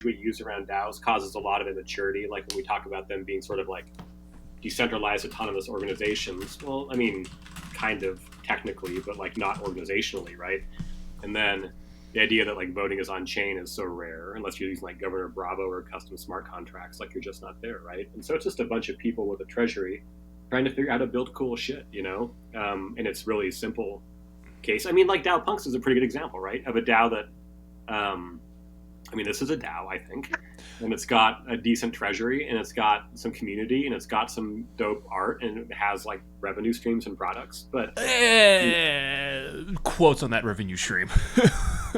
we use around DAOs causes a lot of immaturity. Like when we talk about them being sort of like decentralized autonomous organizations. Well, I mean, kind of technically, but like not organizationally, right? And then the idea that like voting is on chain is so rare unless you're using like Governor Bravo or custom smart contracts, like you're just not there, right? And so it's just a bunch of people with a treasury trying to figure out how to build cool shit, you know? And it's really simple case. I mean, like DAO Punks is a pretty good example, right? Of a DAO that, I mean, this is a DAO, I think, and it's got a decent treasury, and it's got some community, and it's got some dope art, and it has like revenue streams and products. But quotes on that revenue stream.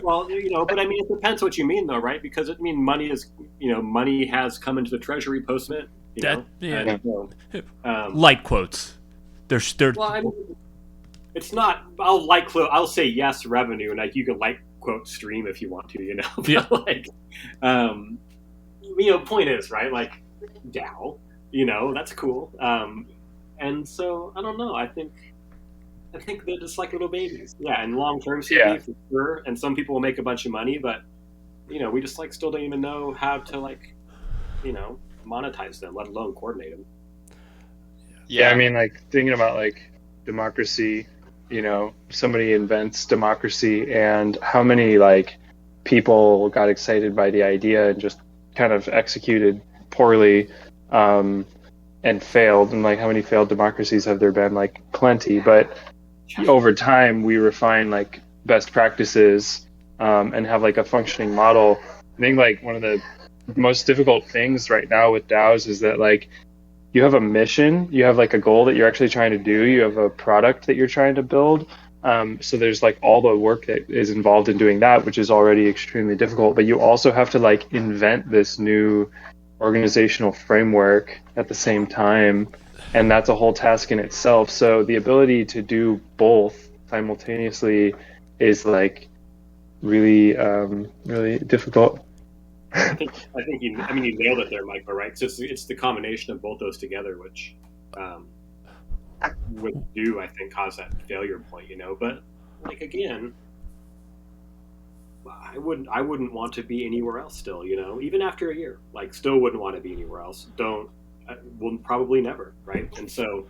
well, you know, but I mean, it depends what you mean, though, right? Because I mean, money is, you know, money has come into the treasury post mint, you That know, yeah. and so, Light quotes. They're well, I mean, it's not. I'll say yes, revenue, and like you can like quote stream if you want to, you know. But yeah. like, you know, point is right, like DAO, you know, that's cool. And so I don't know. I think they're just like little babies. Yeah, and long term Yeah. CB for sure. And some people will make a bunch of money, but you know, we just like still don't even know how to like, you know, monetize them, let alone coordinate them. Yeah, I mean, like thinking about like democracy, you know, somebody invents democracy, and how many like people got excited by the idea and just kind of executed poorly, and failed, and like how many failed democracies have there been? Like plenty, but over time we refine like best practices, and have like a functioning model. I think like one of the most difficult things right now with DAOs is that like you have a mission, you have like a goal that you're actually trying to do, you have a product that you're trying to build. So there's like all the work that is involved in doing that, which is already extremely difficult. But you also have to like invent this new organizational framework at the same time, and that's a whole task in itself. So the ability to do both simultaneously is like really, really difficult. I mean, you nailed it there, Michael. Right? It's the combination of both those together, which um, would do, I think, cause that failure point. You know, but like again, I wouldn't want to be anywhere else still. You know, even after a year, like still wouldn't want to be anywhere else. Don't, will probably never. Right? And so.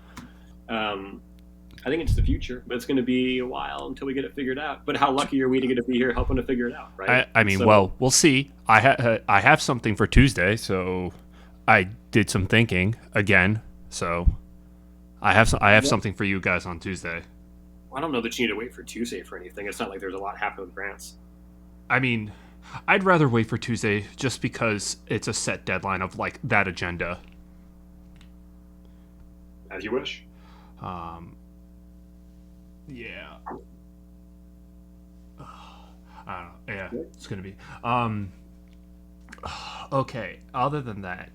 I think it's the future, but it's going to be a while until we get it figured out. But how lucky are we to get to be here helping to figure it out, right? I mean, So, well, we'll see. I have something for Tuesday, so I did some thinking again. So I have something for you guys on Tuesday. I don't know that you need to wait for Tuesday for anything. It's not like there's a lot happening with grants. I mean, I'd rather wait for Tuesday just because it's a set deadline of like that agenda. As you wish. Um, yeah. I don't know. Yeah, it's gonna be. Okay. Other than that,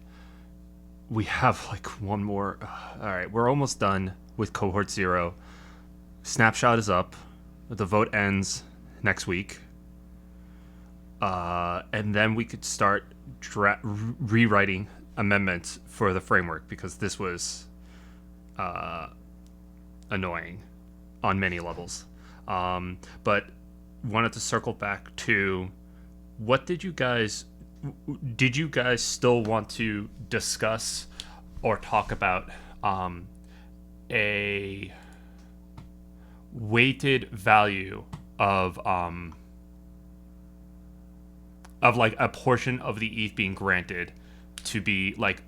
we have like one more. All right, we're almost done with cohort 0. Snapshot is up. The vote ends next week. And then we could start rewriting amendments for the framework because this was annoying on many levels. But wanted to circle back to what did you guys still want to discuss or talk about a weighted value of like a portion of the ETH being granted to be like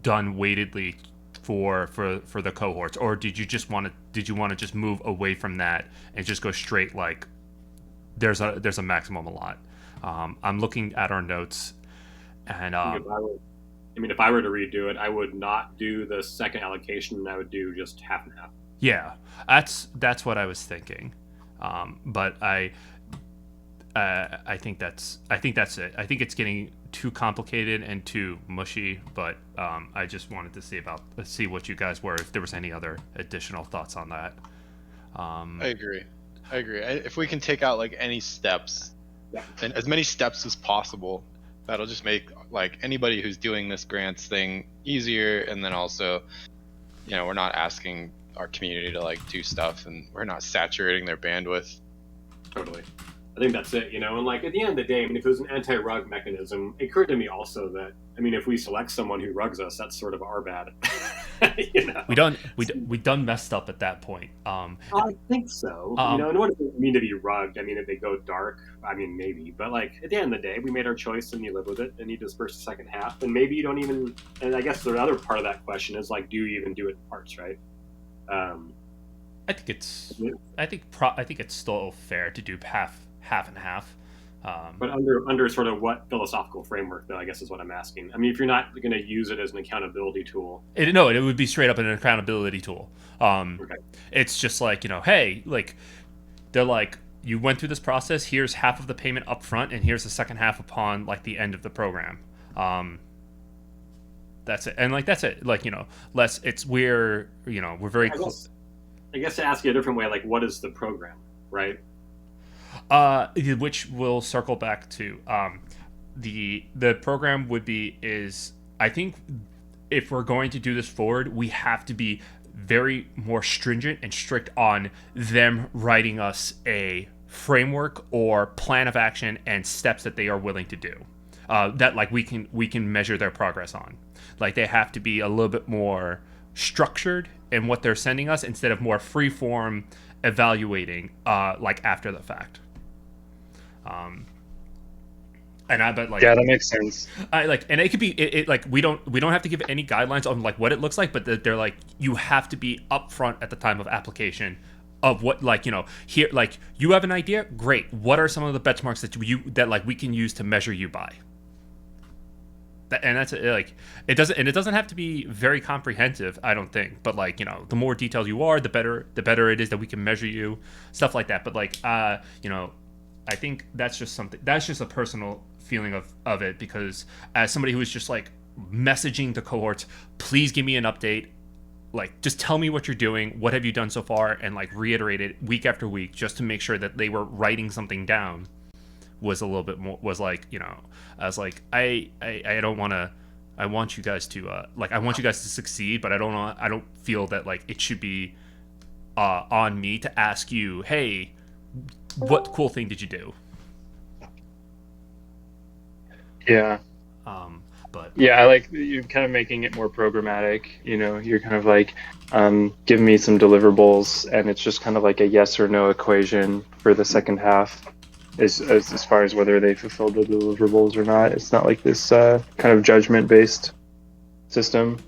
done weightedly for the cohorts, or did you want to just move away from that and just go straight like there's a maximum allot? I'm looking at our notes, and if I were to redo it, I would not do the second allocation, and I would do just half and half. Yeah, that's what I was thinking, but I think that's it. I think it's getting too complicated and too mushy, but I just wanted to see what you guys were, if there was any other additional thoughts on that. I agree. If we can take out like any steps, and as many steps as possible, that'll just make like anybody who's doing this grants thing easier, and then also, you know, we're not asking our community to like do stuff, and we're not saturating their bandwidth. Totally. I think that's it, and like at the end of the day, I mean, if it was an anti-rug mechanism, it occurred to me also that, I mean, if we select someone who rugs us, that's sort of our bad. We done messed up at that point. I think so. And what does it mean to be rugged? I mean, if they go dark, I mean, maybe. But like at the end of the day, we made our choice and you live with it, and you disperse the second half. And maybe you don't even. And I guess the other part of that question is like, do you even do it in parts, right? I think it's. I think it's still fair to do half and half. But under sort of what philosophical framework, though, I guess is what I'm asking. I mean, if you're not going to use it as an accountability tool, it would be straight up an accountability tool. Okay. It's just like, hey, like they're like, you went through this process. Here's half of the payment up front, and here's the second half upon like the end of the program. That's it, and like that's it. Like we're very close. I guess to ask you a different way, like what is the program, right? Which will circle back to the program is I think if we're going to do this forward, we have to be very more stringent and strict on them writing us a framework or plan of action and steps that they are willing to do. That like we can measure their progress on. Like they have to be a little bit more structured in what they're sending us instead of more free form evaluating like after the fact. And I bet like that makes sense. And it could be it like we don't have to give any guidelines on like what it looks like, but they're like you have to be upfront at the time of application of what here like you have an idea, great. What are some of the benchmarks that like we can use to measure you by? And that's like it doesn't have to be very comprehensive, I don't think, but like the more detailed you are, the better it is that we can measure you, stuff like that. But like I think that's just a personal feeling of it, because as somebody who is just like messaging the cohorts, please give me an update, like just tell me what you're doing, what have you done so far, and like reiterate it week after week just to make sure that they were writing something down was a little bit more, was like, I was like, I don't want to, I want you guys to I want you guys to succeed, but I don't feel that like it should be on me to ask you, hey, what cool thing did you do? Yeah. But yeah, I like you're kind of making it more programmatic. You're kind of like, give me some deliverables, and it's just kind of like a yes or no equation for the second half, as far as whether they fulfilled the deliverables or not. It's not like this kind of judgment-based system.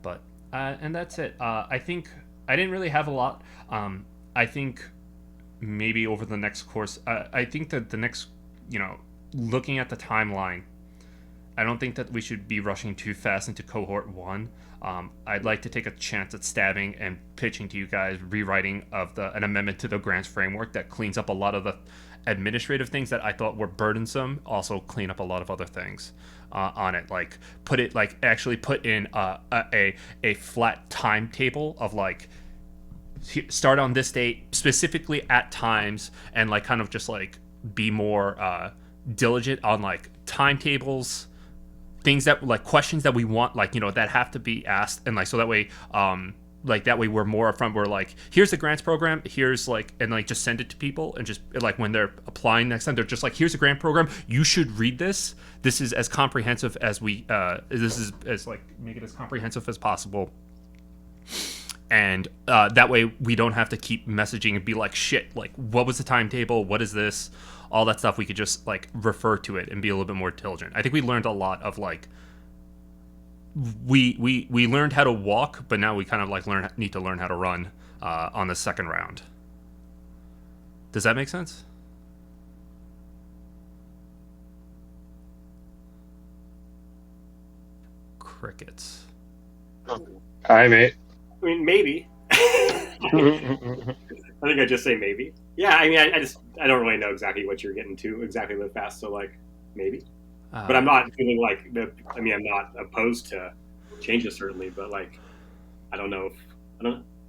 But and that's it. I think I didn't really have a lot. I think maybe over the next course, I think that the next, looking at the timeline, I don't think that we should be rushing too fast into cohort 1. I'd like to take a chance at stabbing and pitching to you guys rewriting of an amendment to the grants framework that cleans up a lot of the administrative things that I thought were burdensome, also clean up a lot of other things on it, like actually put in a flat timetable of like start on this date specifically at times, and like kind of just like be more diligent on like timetables, things that like questions that we want, like that have to be asked, and like so that way we're more upfront. We're like, here's the grants program, here's like, and like just send it to people, and just like when they're applying next time, they're just like, here's a grant program, you should read this is as comprehensive as we this is as like make it as comprehensive as possible. And that way we don't have to keep messaging and be like, shit, like what was the timetable, what is this, all that stuff. We could just like refer to it and be a little bit more diligent. I think we learned a lot of like we learned how to walk, but now we kind of like need to learn how to run on the second round. Does that make sense? Crickets. Hi, mate. I mean, maybe. I think I just say maybe. Yeah, I mean, I don't really know exactly what you're getting to exactly that fast, so like maybe. But I'm not feeling like I'm not opposed to changes certainly, but like I don't know.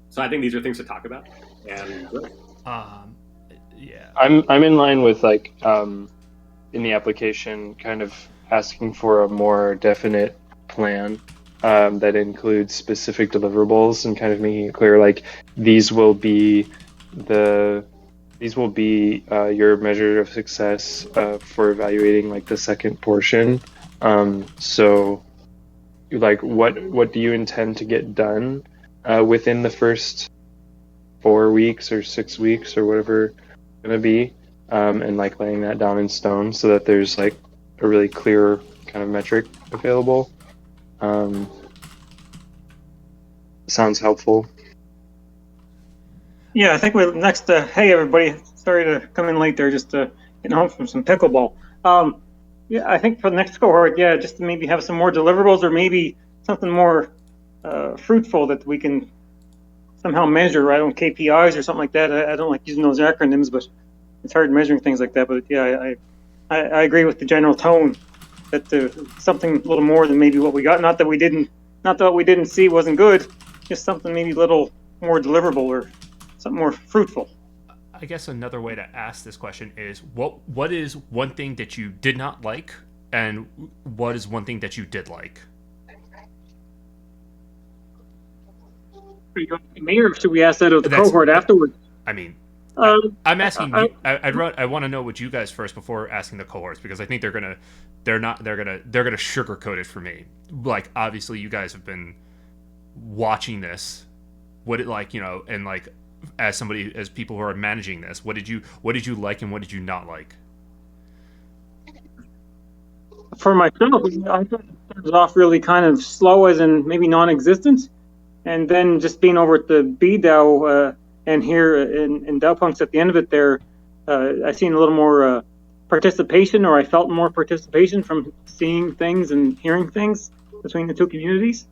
So I think these are things to talk about. And yeah, I'm in line with like in the application, kind of asking for a more definite plan. That includes specific deliverables and kind of making it clear, like these will be the these will be your measure of success for evaluating like the second portion. So, like, what do you intend to get done within the first 4 weeks or 6 weeks or whatever it's gonna be, and like laying that down in stone so that there's like a really clear kind of metric available. Sounds helpful. Yeah, I think we next. Hey, everybody! Sorry to come in late there. Just getting home from some pickleball. Yeah, I think for the next cohort, yeah, just to maybe have some more deliverables or maybe something more fruitful that we can somehow measure. I don't KPIs or something like that. I don't like using those acronyms, but it's hard measuring things like that. But yeah, I agree with the general tone that something a little more than maybe what we got. Not that what we didn't see wasn't good. Just something maybe a little more deliverable or something more fruitful. I guess another way to ask this question is what is one thing that you did not like, and what is one thing that you did like? Me, or should we ask that of the cohort afterwards? I mean, I'm asking you. I want to know what you guys first before asking the cohorts, because I think they're gonna sugarcoat it for me. Like, obviously, you guys have been watching this. What it like, and like, as people who are managing this, what did you like and what did you not like? For myself, I thought it started off really kind of slow, as in maybe non-existent, and then just being over at the BDAO and here in DAO-Punks at the end of it there, I seen a little more participation, or I felt more participation from seeing things and hearing things between the two communities.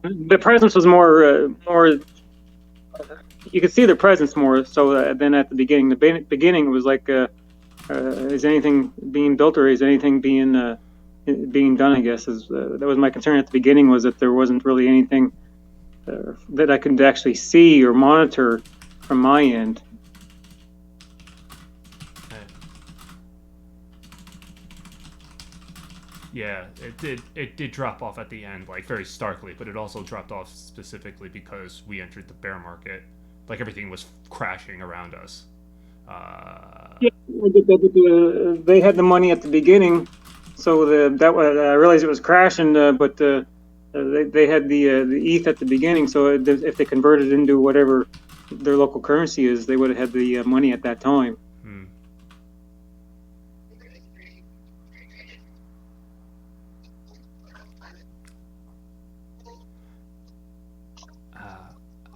The presence was more. You could see the presence more so than at the beginning. The beginning was like, is anything being built or is anything being done? I guess that was my concern at the beginning, was that there wasn't really anything that I could actually see or monitor from my end. Yeah, it did drop off at the end, like, very starkly, but it also dropped off specifically because we entered the bear market. Like, everything was crashing around us. Yeah, they had the money at the beginning, so I realized it was crashing, but they had the ETH at the beginning, so if they converted into whatever their local currency is, they would have had the money at that time.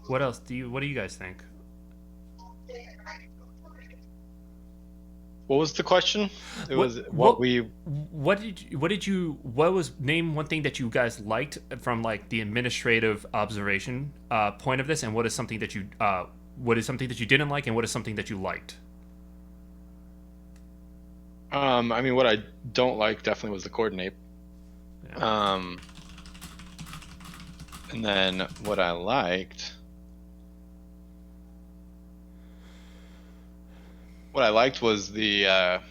What else what do you guys think? What was the question? It was name one thing that you guys liked from, like, the administrative observation point of this, and what is something that you didn't like, and what is something that you liked? I mean, what I don't like definitely was the coordinate. Yeah. And then what I liked. What I liked was the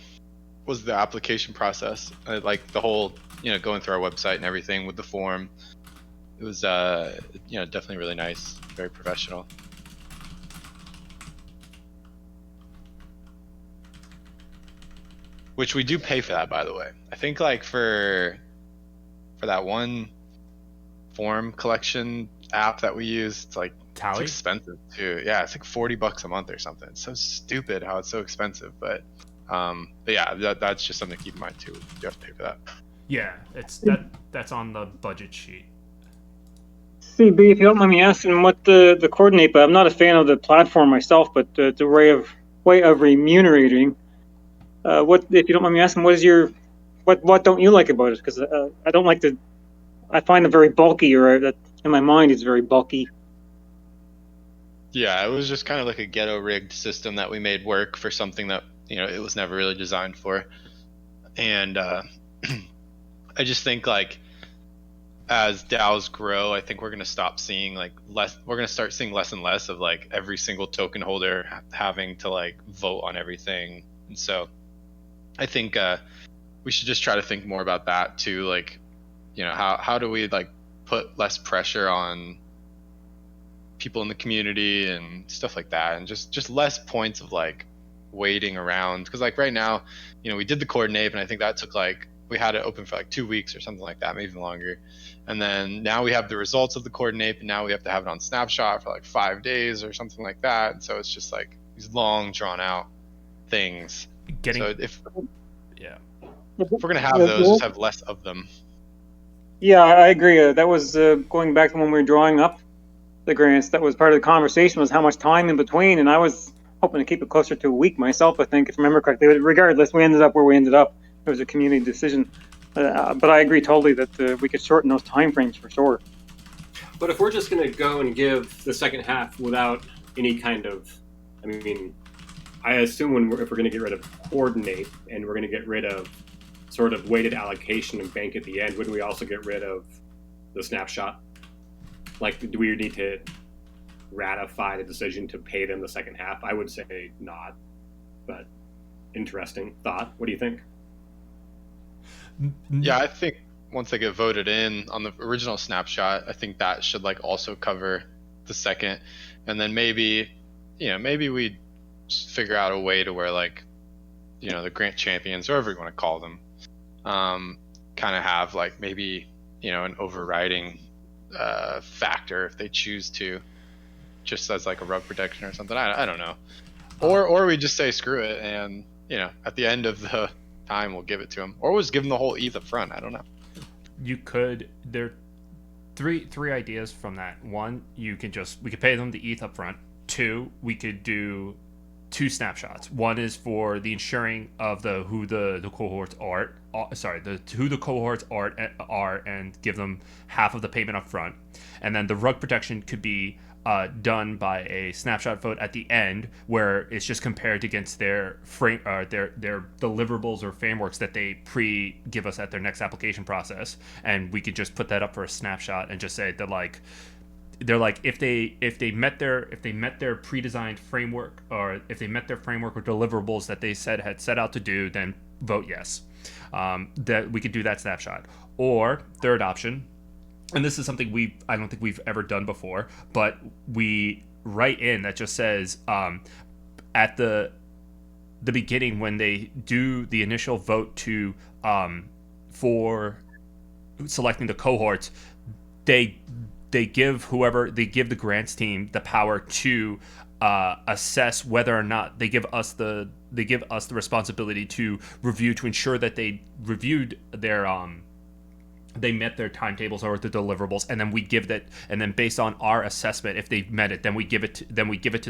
application process. I liked the whole, going through our website and everything with the form. It was, definitely really nice, very professional. Which we do pay for that, by the way. I think, like, for that one form collection app that we use, it's like, Tally? It's expensive too. Yeah, it's like $40 a month or something. It's so stupid how it's so expensive, but yeah, that's just something to keep in mind too. You have to pay for that. Yeah, that's on the budget sheet. CB, if you don't mind me asking, what the coordinate, but I'm not a fan of the platform myself, but the way of remunerating. What, if you don't mind me asking, what don't you like about it? Because I don't like I find it very bulky, or that in my mind it's very bulky. Yeah, it was just kind of like a ghetto rigged system that we made work for something that, it was never really designed for. And I just think, like, as DAOs grow, I think we're going to stop seeing we're going to start seeing less and less of, like, every single token holder having to, like, vote on everything. And so I think we should just try to think more about that too. Like, how do we, like, put less pressure on people in the community and stuff like that, and just less points of like waiting around. Because like right now, we did the coordinate, and I think that took like, we had it open for like 2 weeks or something like that, maybe even longer. And then now we have the results of the coordinate, and now we have to have it on Snapshot for like 5 days or something like that. And so it's just like these long drawn out things. So if we're gonna have those, just have less of them. Yeah, I agree. That was going back to when we were drawing up the grants. That was part of the conversation, was how much time in between, and I was hoping to keep it closer to a week myself, I think, if I remember correctly. Regardless, we ended up where we ended up. It was a community decision. But I agree totally that we could shorten those time frames for sure. But if we're just going to go and give the second half without any kind of, I assume if we're going to get rid of coordinate and we're going to get rid of sort of weighted allocation and bank at the end, wouldn't we also get rid of the snapshot? Like, do we need to ratify the decision to pay them the second half? I would say not, but interesting thought. What do you think? Yeah, I think once they get voted in on the original snapshot, I think that should like also cover the second, and then maybe we figure out a way to where like the grant champions, or whatever you want to call them, kind of have like maybe an overriding factor if they choose to, just as like a rug protection or something. I don't know, or we just say screw it, and at the end of the time we'll give it to them, or we'll just give them the whole ETH up front. I don't know. There are three ideas from that. One, we could pay them the ETH up front. Two, we could do 2 snapshots. One is for the ensuring of who the cohorts are, and give them half of the payment up front. And then the rug protection could be done by a snapshot vote at the end, where it's just compared against their their deliverables or frameworks that they give us at their next application process, and we could just put that up for a snapshot and just say that they're like if they met their pre-designed framework, or if they met their framework or deliverables that they had set out to do, then vote yes. That we could do that snapshot. Or third option, and this is something I don't think we've ever done before, but we write in that just says at the beginning, when they do the initial vote for selecting the cohorts, they give the grants team the power to assess whether or not they give us the responsibility to review, to ensure that they reviewed their they met their timetables or the deliverables, and then we give that, and then based on our assessment, if they met it, then we give it to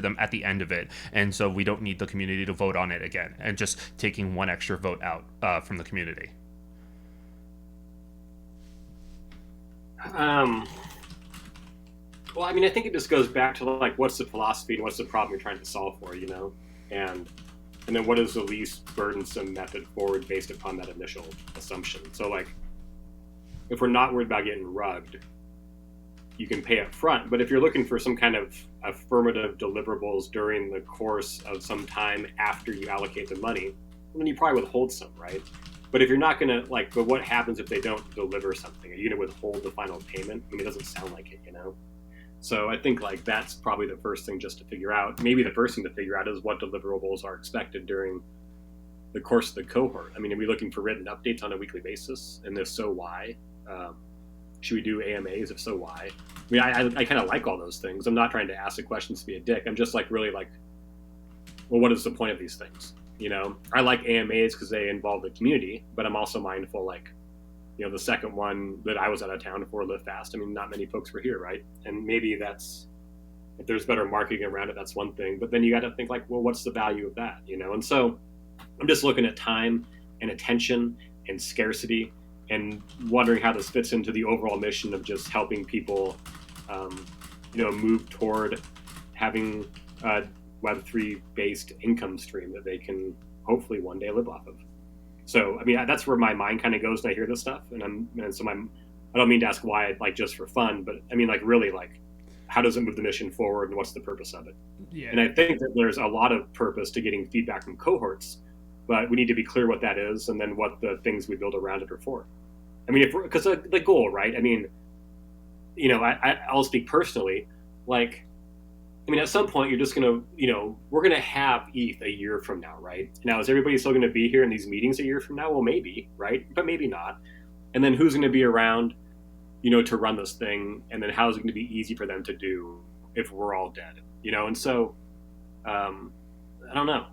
them at the end of it. And so we don't need the community to vote on it again, and just taking one extra vote out from the community. Well, I think it just goes back to like, what's the philosophy and what's the problem you're trying to solve for, and then what is the least burdensome method forward based upon that initial assumption. So like, if we're not worried about getting rugged, you can pay up front. But if you're looking for some kind of affirmative deliverables during the course of some time after you allocate the money, then you probably withhold some, right? But if you're not going to, but what happens if they don't deliver something? Are you going to withhold the final payment? It doesn't sound like it, So I think that's probably the first thing just to figure out. Maybe the first thing to figure out is what deliverables are expected during the course of the cohort. Are we looking for written updates on a weekly basis? And if so, why? Should we do AMAs? If so, why? I kind of like all those things. I'm not trying to ask the questions to be a dick. I'm just really well, what is the point of these things? I like AMAs because they involve the community, but I'm also mindful, the second one that I was out of town for, Live Fast, not many folks were here, right? And maybe if there's better marketing around it, that's one thing. But then you got to think well, what's the value of that? And so I'm just looking at time and attention and scarcity, and wondering how this fits into the overall mission of just helping people, move toward having a Web3 based income stream that they can hopefully one day live off of. So, that's where my mind kind of goes when I hear this stuff. I don't mean to ask why, just for fun, but really, how does it move the mission forward, and what's the purpose of it? Yeah. And I think that there's a lot of purpose to getting feedback from cohorts, but we need to be clear what that is, and then what the things we build around it are for. Because the goal, right? I'll speak personally. Like, I mean, at some point, you're just gonna, we're gonna have ETH a year from now, right? Now, is everybody still gonna be here in these meetings a year from now? Well, maybe, right? But maybe not. And then who's gonna be around, to run this thing? And then how is it gonna be easy for them to do if we're all dead? And so, I don't know.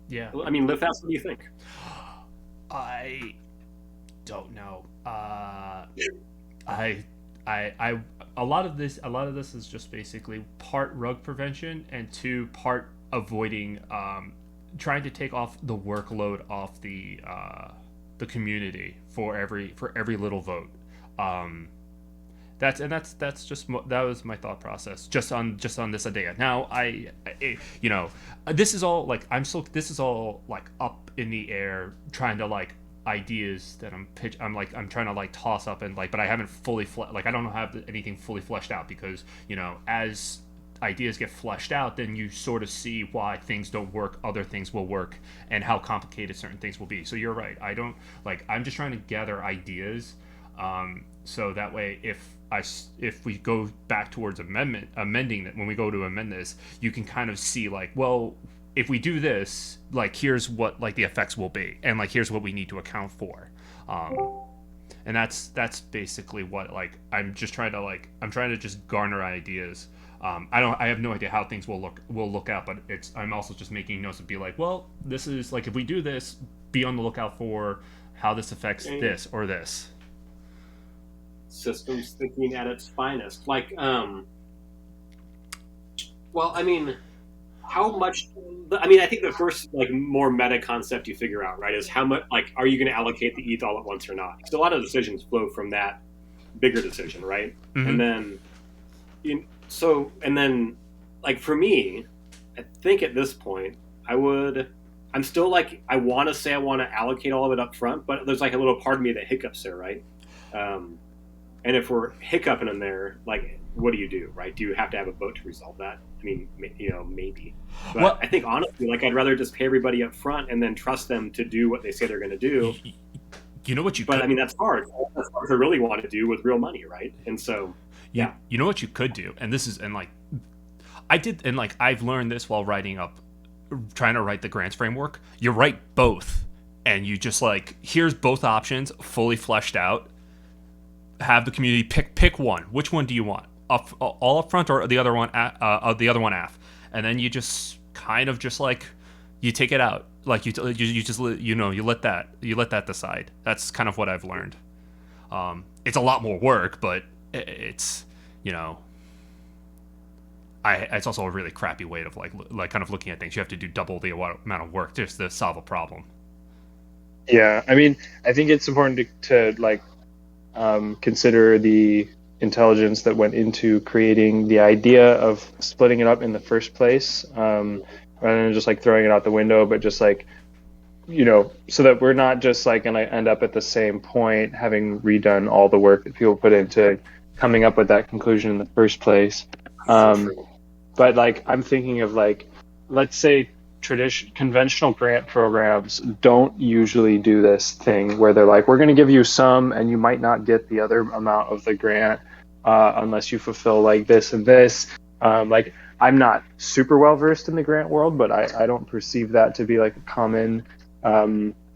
Yeah. I mean, live fast. What do you think? I don't know. A lot of this is just basically part rug prevention and two part avoiding trying to take off the workload off the community for every little vote. That was my thought process just on this idea. Now this is all like this is all like up in the air, trying to like ideas that I'm trying to like toss up and like, but I haven't fully I don't have anything fully fleshed out, because as ideas get fleshed out, then you sort of see why things don't work, other things will work, and how complicated certain things will be. So you're right. I'm just trying to gather ideas, so that way if we go back towards amending it, when we go to amend this, you can kind of see like, well, if we do this, like, here's what like the effects will be, and like here's what we need to account for, and that's basically what like I'm trying to just garner ideas. I have no idea how things will look out, but I'm also just making notes to be like, well, this is like, if we do this, be on the lookout for how this affects this or this. Systems thinking at its finest. Like, well, I mean, how much? I mean, I think the first like more meta concept you figure out, right, is how much, like, are you going to allocate the ETH all at once or not? Because a lot of decisions flow from that bigger decision, right? Mm-hmm. And then, like, for me, I think at this point, I'm still like, I want to say I want to allocate all of it up front, but there's like a little part of me that hiccups there, right? And if we're hiccuping in there, like, what do you do, right? Do you have to have a vote to resolve that? I mean, maybe. But well, I think honestly, like, I'd rather just pay everybody up front and then trust them to do what they say they're going to do. You know what you? But could... I mean, that's hard. That's hard to really want to do with real money, right? And so, yeah. You know what you could do, and this is, and like, I've learned this while trying to write the grants framework. You write both, and you just like, here's both options fully fleshed out. Have the community pick one. Which one do you want? All up front, or the other one? The other one af, and then you just kind of just like, you take it out. Like you just you let that decide. That's kind of what I've learned. It's a lot more work, but it's it's also a really crappy way of like kind of looking at things. You have to do double the amount of work just to solve a problem. Yeah, I mean, I think it's important to like consider the intelligence that went into creating the idea of splitting it up in the first place, rather than just like throwing it out the window, but just like, so that we're not just like going to end up at the same point, having redone all the work that people put into coming up with that conclusion in the first place. But like, I'm thinking of like, let's say conventional grant programs don't usually do this thing where they're like, we're going to give you some and you might not get the other amount of the grant unless you fulfill like this and this. Like, I'm not super well versed in the grant world, but I don't perceive that to be like a common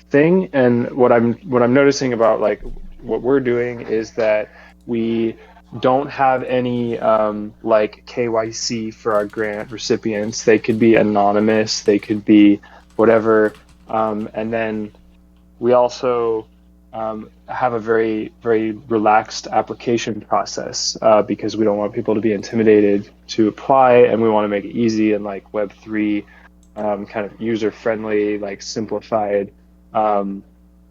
thing. And what I'm noticing about like what we're doing is that we don't have any like KYC for our grant recipients. They could be anonymous, they could be whatever, and then we also have a very, very relaxed application process because we don't want people to be intimidated to apply, and we want to make it easy and like Web3 kind of user friendly, like simplified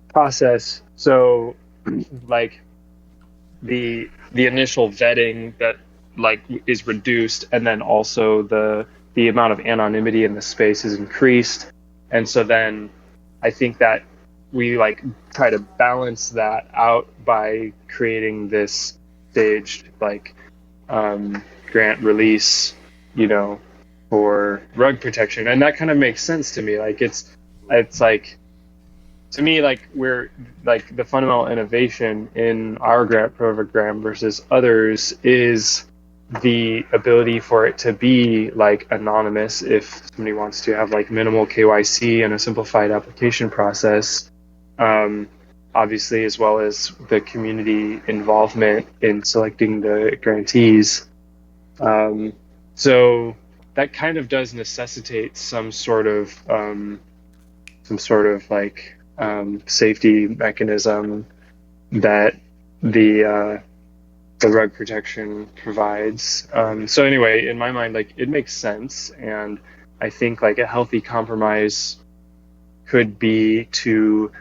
process. So like the initial vetting that like is reduced, and then also the amount of anonymity in the space is increased. And so then I think that we like try to balance that out by creating this staged like grant release, for rug protection. And that kind of makes sense to me. Like it's like to me, like we're like the fundamental innovation in our grant program versus others is the ability for it to be like anonymous if somebody wants to have like minimal KYC and a simplified application process. Obviously, as well as the community involvement in selecting the grantees. So that kind of does necessitate some sort of like safety mechanism that the rug protection provides. So anyway, in my mind, like it makes sense, and I think like a healthy compromise could be to,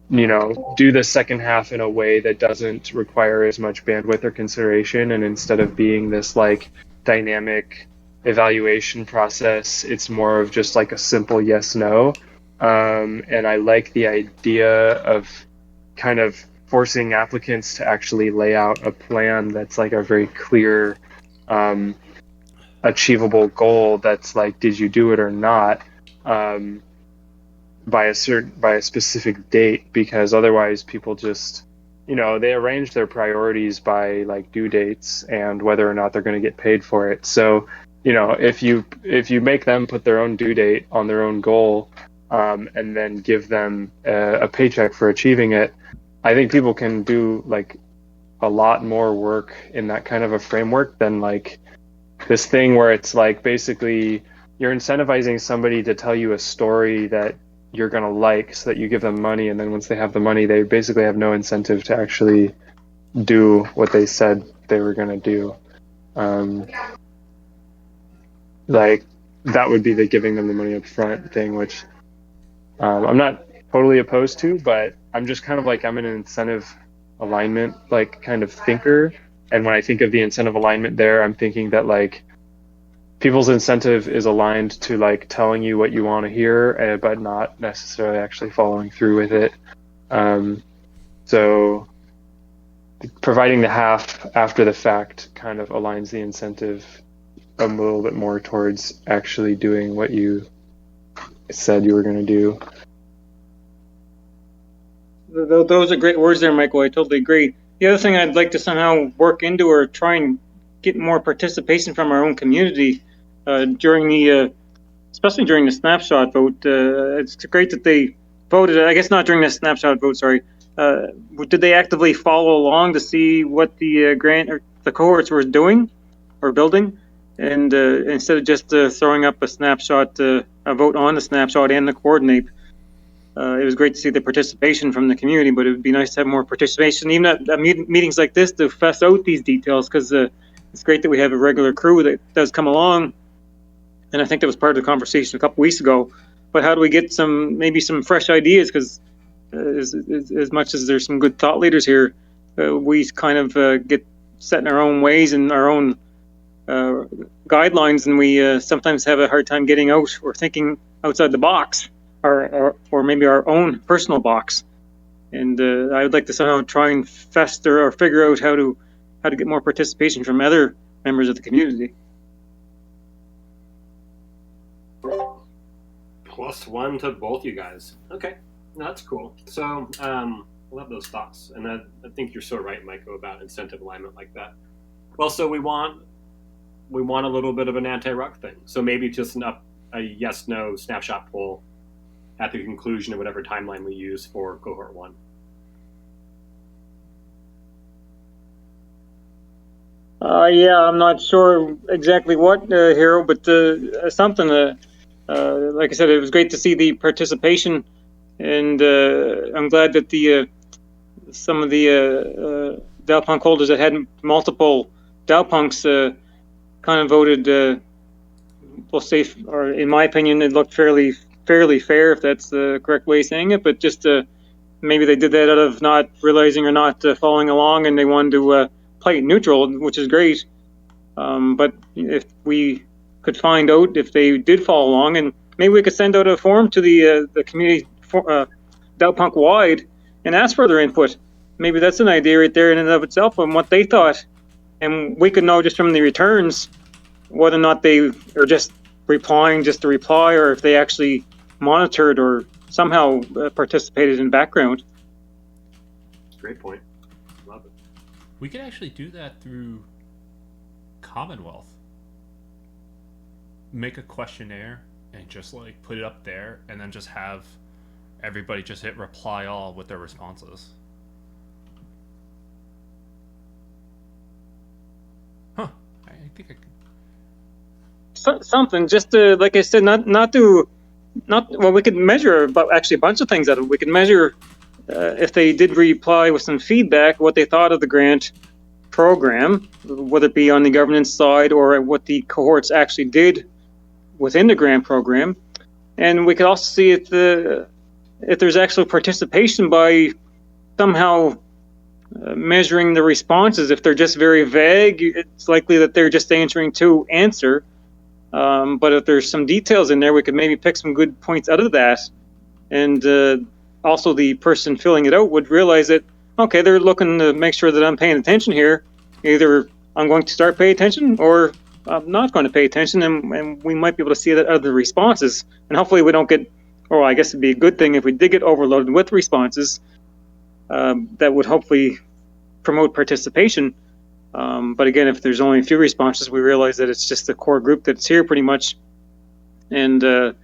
you know, do the second half in a way that doesn't require as much bandwidth or consideration, and instead of being this like dynamic evaluation process, it's more of just like a simple yes/no. And I like the idea of kind of forcing applicants to actually lay out a plan that's like a very clear, achievable goal that's like, did you do it or not? By a specific date, because otherwise people just, you know, they arrange their priorities by like due dates and whether or not they're going to get paid for it. So, you know, if you make them put their own due date on their own goal, and then give them a paycheck for achieving it, I think people can do like a lot more work in that kind of a framework than like this thing where it's like basically you're incentivizing somebody to tell you a story that you're going to like so that you give them money, and then once they have the money, they basically have no incentive to actually do what they said they were going to do. Like that would be the giving them the money up front thing, which I'm not totally opposed to, but I'm just kind of like, I'm an incentive alignment like kind of thinker, and when I think of the incentive alignment there, I'm thinking that like people's incentive is aligned to like telling you what you want to hear, but not necessarily actually following through with it. So providing the half after the fact kind of aligns the incentive a little bit more towards actually doing what you said you were going to do. Those are great words there, Michael. I totally agree. The other thing I'd like to somehow work into or try and get more participation from our own community during the, especially during the snapshot vote. It's great that they voted. I guess not during the snapshot vote. Sorry. Did they actively follow along to see what the grant or the cohorts were doing or building, and instead of just throwing up a snapshot, a vote on the snapshot and the coordinate? It was great to see the participation from the community, but it would be nice to have more participation, even at meetings like this, to flesh out these details, because it's great that we have a regular crew that does come along, and I think that was part of the conversation a couple weeks ago. But how do we get maybe some fresh ideas? Because as much as there's some good thought leaders here, we kind of get set in our own ways and our own guidelines, and we sometimes have a hard time getting out or thinking outside the box, or maybe our own personal box. And I would like to somehow try and fester or figure out how to get more participation from other members of the community. +1 to both you guys. Okay, that's cool. So I love those thoughts, and I think you're so right, Michael, about incentive alignment like that. Well, so we want a little bit of an anti-rug thing. So maybe just a yes/no snapshot poll at the conclusion of whatever timeline we use for cohort 1. Yeah, I'm not sure exactly what, Hero, but something. Like I said, it was great to see the participation, and I'm glad that some of the Dowpunk holders that had multiple Dowpunks kind of voted. We'll say, or in my opinion, it looked fairly fair, if that's the correct way of saying it. But just maybe they did that out of not realizing or not following along, and they wanted to play it neutral, which is great. But if we could find out if they did follow along, and maybe we could send out a form to the community, Dowpunk wide, and ask for their input. Maybe that's an idea right there in and of itself on what they thought, and we could know just from the returns whether or not they are just replying just to reply, or if they actually monitored or somehow participated in background. Great point. Love it. We could actually do that through Commonwealth. Make a questionnaire and just like put it up there, and then just have everybody just hit reply all with their responses. Huh. I think I could. Something just to, like I said, well, we could measure, but actually a bunch of things out of it. We could measure if they did reply with some feedback, what they thought of the grant program, whether it be on the governance side or what the cohorts actually did within the grant program. And we could also see if there's actual participation by somehow measuring the responses. If they're just very vague, it's likely that they're just answering to answer. But if there's some details in there, we could maybe pick some good points out of that. And also the person filling it out would realize that, okay, they're looking to make sure that I'm paying attention here. Either I'm going to start paying attention or I'm not going to pay attention, and we might be able to see that out of the responses. And hopefully we don't get, or I guess it'd be a good thing if we did get overloaded with responses, that would hopefully promote participation. But again, if there's only a few responses, we realize that it's just the core group that's here pretty much. And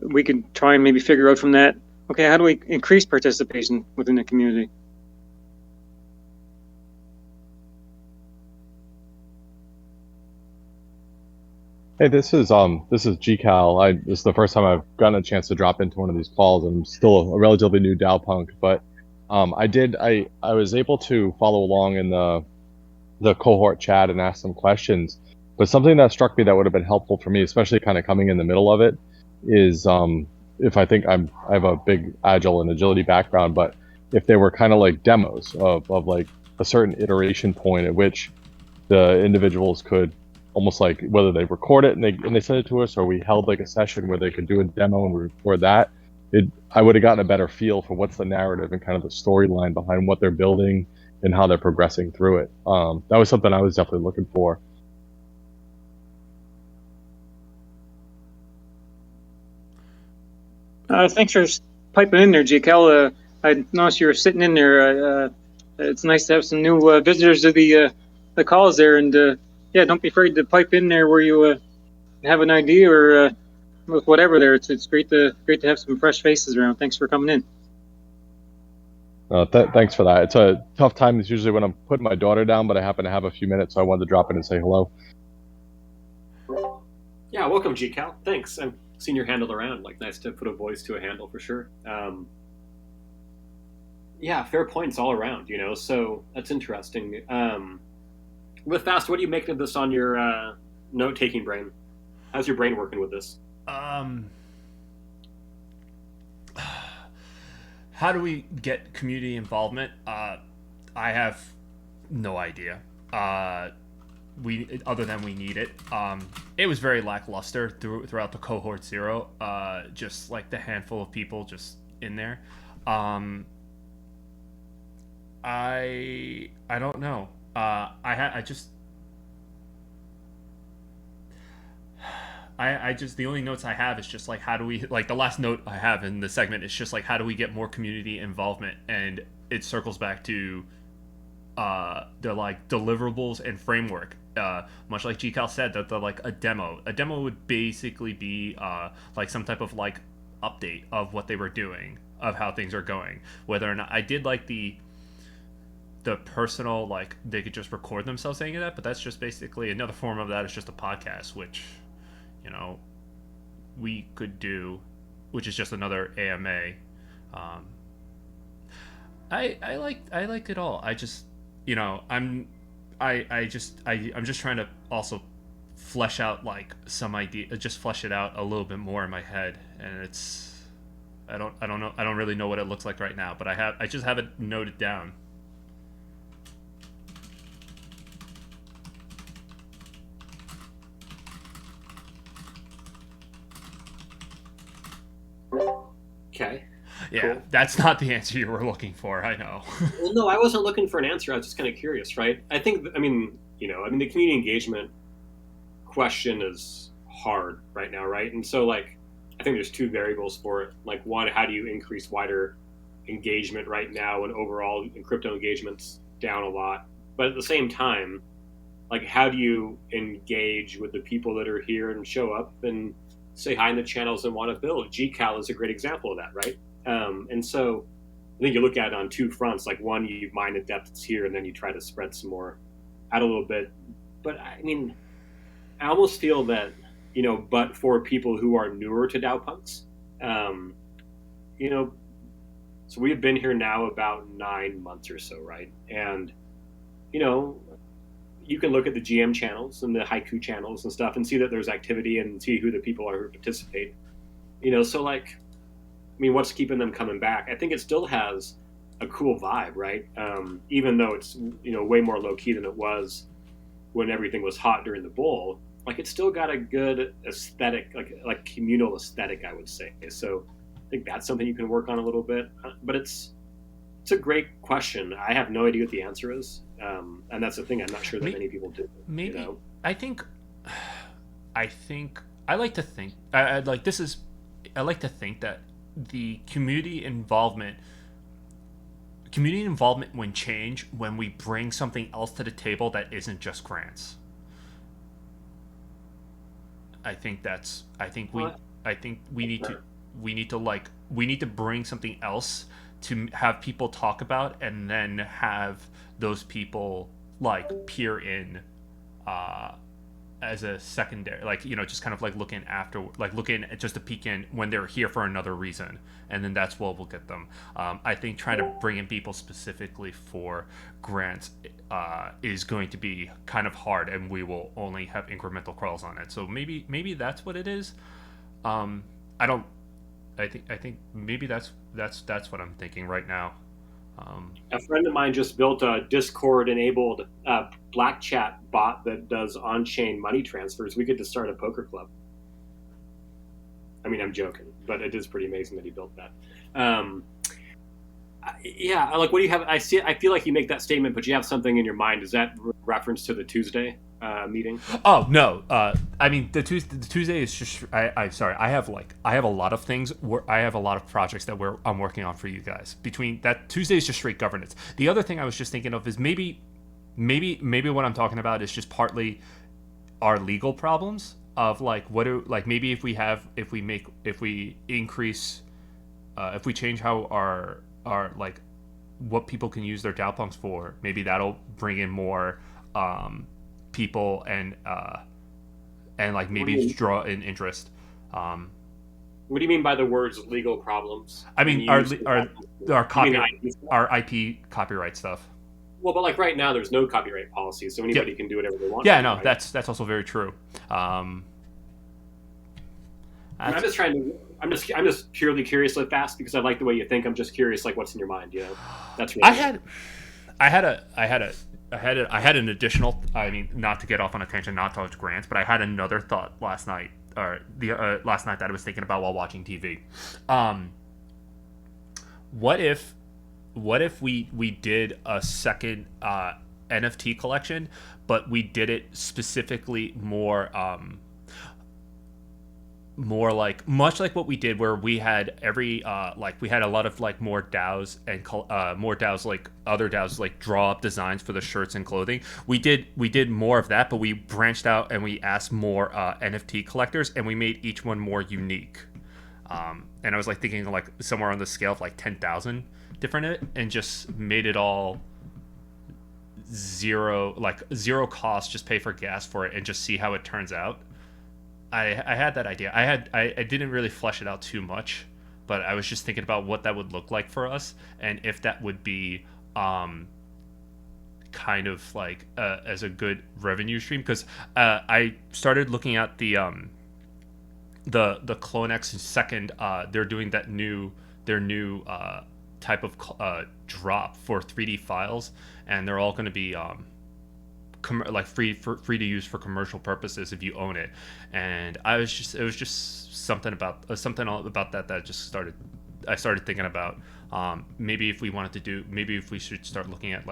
we could try and maybe figure out from that, okay, how do we increase participation within the community? Hey, this is GCal. This is the first time I've gotten a chance to drop into one of these calls. I'm still a relatively new DAO punk, but I was able to follow along in the cohort chat and ask some questions. But something that struck me that would have been helpful for me, especially kind of coming in the middle of it, is if I have a big agile and agility background, but if they were kind of like demos of like a certain iteration point at which the individuals could almost like, whether they record it and they send it to us, or we held like a session where they could do a demo and record that, I would have gotten a better feel for what's the narrative and kind of the storyline behind what they're building and how they're progressing through it. That was something I was definitely looking for. Thanks for piping in there, GCal. I noticed you were sitting in there. It's nice to have some new visitors to the calls there, and yeah, don't be afraid to pipe in there where you have an idea or with whatever there. It's great to have some fresh faces around. Thanks for coming in. Thanks for that. It's a tough time. It's usually when I'm putting my daughter down, but I happen to have a few minutes, so I wanted to drop in and say hello. Yeah, welcome, GCal. Thanks. I've seen your handle around. Like, nice to put a voice to a handle for sure. Yeah, fair points all around, you know, so that's interesting. With Fast, what do you make of this on your note-taking brain? How's your brain working with this? How do we get community involvement? I have no idea. We need it. It was very lackluster throughout the cohort 0. Just like the handful of people just in there. I don't know. I just the only notes I have is just like, how do we, like the last note I have in the segment is just like, how do we get more community involvement? And it circles back to the like deliverables and framework. Much like GCal said, that the like a demo would basically be like some type of like update of what they were doing, of how things are going. Whether or not I did like the personal, like they could just record themselves saying that, but that's just basically another form of that. Is just a podcast, which, you know, we could do, which is just another AMA. I like it all. I just, you know, I'm just trying to also flesh out like some idea, just flesh it out a little bit more in my head, and it's, I don't know, I don't really know what it looks like right now, but I just have it noted down. Okay. Yeah, cool. That's not the answer you were looking for, I know. Well, no, I wasn't looking for an answer. I was just kind of curious, right? I think, the community engagement question is hard right now, right? And so, like, I think there's two variables for it. Like one, how do you increase wider engagement right now when overall crypto engagement's down a lot? But at the same time, like how do you engage with the people that are here and show up and say hi in the channels and want to build? GCal is a great example of that, right? And so I think you look at it on two fronts. Like one, you mine the depth that's here, and then you try to spread some more out a little bit. But I mean, I almost feel that, but for people who are newer to DAO punks, so we've been here now about 9 months or so, right? And, you can look at the GM channels and the Haiku channels and stuff and see that there's activity and see who the people are who participate. So like, I mean, what's keeping them coming back? I think it still has a cool vibe, right? Even though it's, way more low key than it was when everything was hot during the bull. Like it's still got a good aesthetic, like communal aesthetic, I would say. So I think that's something you can work on a little bit. But it's a great question. I have no idea what the answer is, and that's the thing. I'm not sure that many people do. Maybe I think I like to think I like to think that the community involvement when we bring something else to the table that isn't just grants. I think we need to bring something else to have people talk about, and then have those people like peer in as a secondary, just kind of like looking at just to peek in when they're here for another reason, and then that's what will get them. I think trying to bring in people specifically for grants is going to be kind of hard, and we will only have incremental crawls on it. So maybe that's what it is. I think maybe that's what I'm thinking right now. A friend of mine just built a Discord-enabled Black Chat bot that does on-chain money transfers. We get to start a poker club. I mean, I'm joking, but it is pretty amazing that he built that. Yeah, like what do you have? I feel like you make that statement, but you have something in your mind. Is that reference to the Tuesday meeting? Oh no, I mean the Tuesday is just. I'm sorry. I have a lot of things. I have a lot of projects that I'm working on for you guys. Between that, Tuesday is just straight governance. The other thing I was just thinking of is maybe what I'm talking about is just partly our legal problems of maybe if we increase, if we change how our what people can use their DAO punks for, maybe that'll bring in more people and maybe draw in interest. What do you mean by the words legal problems? I mean our IP copyright stuff. Well, but right now there's no copyright policy, so anybody can do whatever they want. Yeah, no, right? That's also very true. I'm just purely curious, Live Fast, because I like the way you think. I'm just curious, what's in your mind. That's really. I had an additional. I mean, not to get off on a tangent, not to grants, but I had another thought last night, last night that I was thinking about while watching TV. What if we did a second NFT collection, but we did it specifically more much like what we did, where we had we had a lot of more DAOs and more DAOs other DAOs draw up designs for the shirts and clothing. We did more of that, but we branched out and we asked more NFT collectors, and we made each one more unique. And I was thinking somewhere on the scale of 10,000 different, and just made it all zero cost, just pay for gas for it and just see how it turns out. I had that idea. I didn't really flesh it out too much, but I was just thinking about what that would look like for us, and if that would be kind of as a good revenue stream, because I started looking at the CloneX second. They're doing their new type of drop for 3D files, and they're all going to be free to use for commercial purposes if you own it. And it was just something about that I started thinking about. Maybe if we should start looking at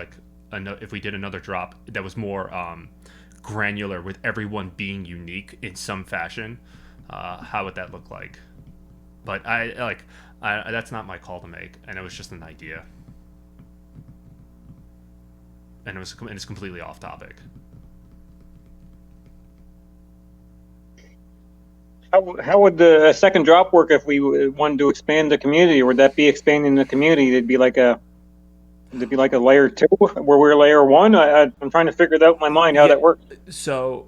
if we did another drop that was more granular, with everyone being unique in some fashion. How would that look like? but that's not my call to make, and it was just an idea, and it's completely off topic. How would the second drop work if we wanted to expand the community? Would that be expanding the community? It'd be like a layer 2 where we're layer 1. I'm trying to figure that out in my mind how that works. So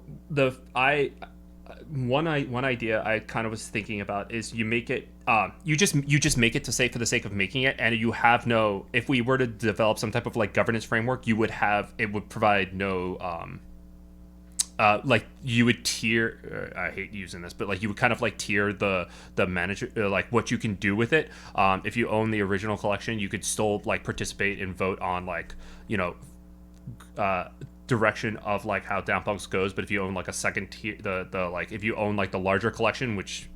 one idea I kind of was thinking about is you make it you just make it to say for the sake of making it, and you have no, if we were to develop some type of like governance framework, it would provide no like you would tier, I hate using this, but like you would kind of like tier the manager, like what you can do with it. If you own the original collection, you could still like participate and vote on like, you know, direction of like how Down Punks goes. But if you own like a second tier, the like if you own like the larger collection, which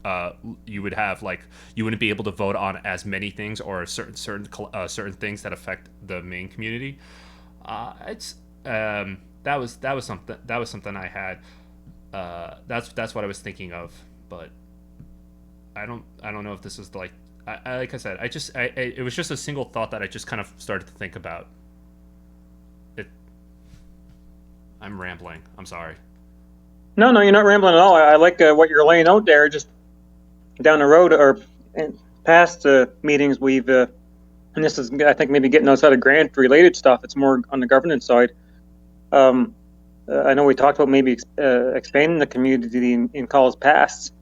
you would have like, you wouldn't be able to vote on as many things or certain things that affect the main community. That was something I had. That's what I was thinking of, but I don't know if this is like like I said, it was just a single thought that I just kind of started to think about. I'm rambling. I'm sorry. No, you're not rambling at all. I like what you're laying out there. Just down the road or past meetings, we've and this is, I think, maybe getting outside of grant related stuff. It's more on the governance side. I know we talked about maybe expanding the community in calls past,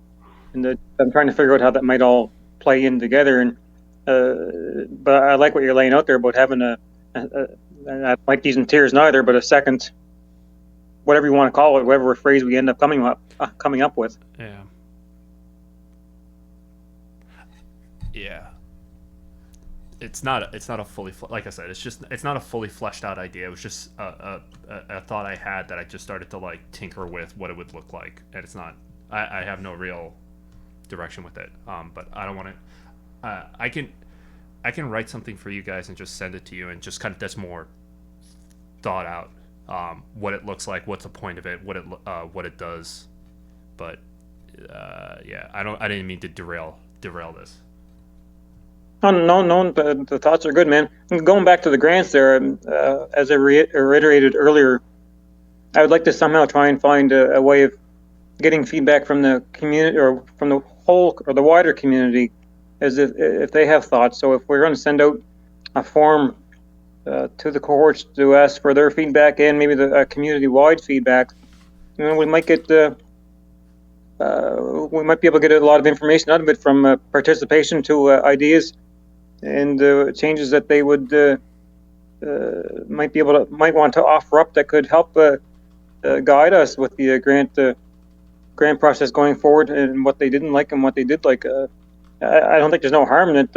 and I'm trying to figure out how that might all play in together. And but I like what you're laying out there about having I don't like using tiers neither, but a second, whatever you want to call it, whatever phrase we end up coming up with. Yeah. It's not a fully, like I said, it's not a fully fleshed out idea. It was just a thought I had that I just started to like tinker with what it would look like, and it's not. I have no real direction with it. But I don't want to. I can write something for you guys and just send it to you, and just kind of that's more thought out. What it looks like, what's the point of it, what it does. But yeah, I didn't mean to derail this. Oh, no, the thoughts are good, man. And going back to the grants there, as I reiterated earlier, I would like to somehow try and find a way of getting feedback from the community or from the whole or the wider community, as if they have thoughts. So if we're going to send out a form to the cohorts to ask for their feedback and maybe the community-wide feedback, you know, we might get we might be able to get a lot of information out of it, from participation to ideas and changes that they would might want to offer up that could help guide us with the grant process going forward, and what they didn't like and what they did like. I don't think there's no harm in it,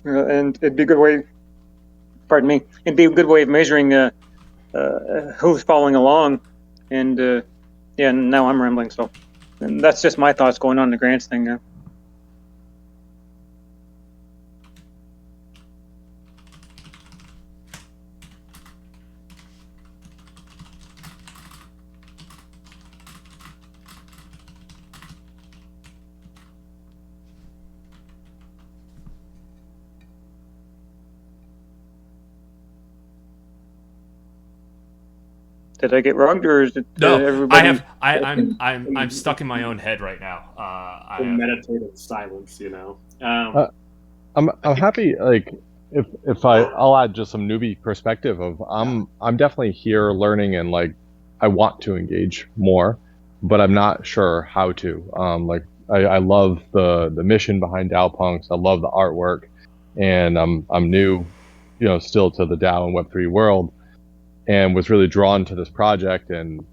and it'd be a good way. Pardon me. It'd be a good way of measuring who's following along, and yeah. Now I'm rambling, so and that's just my thoughts going on the grants thing now. Did I get rugged, or is it everybody? I'm stuck in my own head right now. Meditative silence, you know. I'm happy. Like if I'll add just some newbie perspective of I'm definitely here learning, and like I want to engage more, but I'm not sure how to. Like I love the mission behind DAO Punks. I love the artwork, and I'm new, you know, still to the DAO and Web3 world, and was really drawn to this project and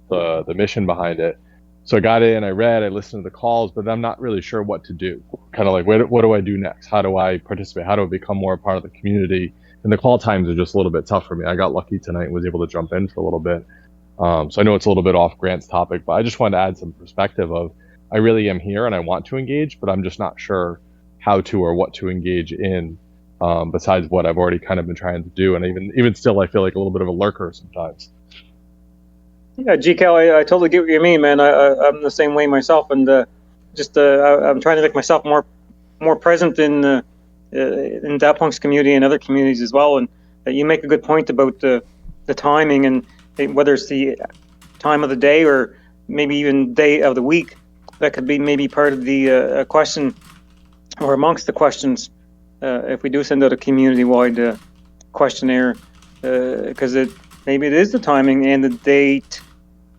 the mission behind it. So I got in, I read, I listened to the calls, but I'm not really sure what to do. Kind of like, what do I do next? How do I participate? How do I become more a part of the community? And the call times are just a little bit tough for me. I got lucky tonight and was able to jump in for a little bit. So I know it's a little bit off Grant's topic, but I just wanted to add some perspective of, I really am here and I want to engage, but I'm just not sure how to or what to engage in, besides what I've already kind of been trying to do. And even still, I feel like a little bit of a lurker sometimes. Yeah, GCal, I totally get what you mean, man. I'm the same way myself, and just I'm trying to make myself more present in DAOPunk's community and other communities as well. And you make a good point about the timing, and whether it's the time of the day or maybe even day of the week. That could be maybe part of the question, or amongst the questions, if we do send out a community-wide questionnaire, because maybe it is the timing and the date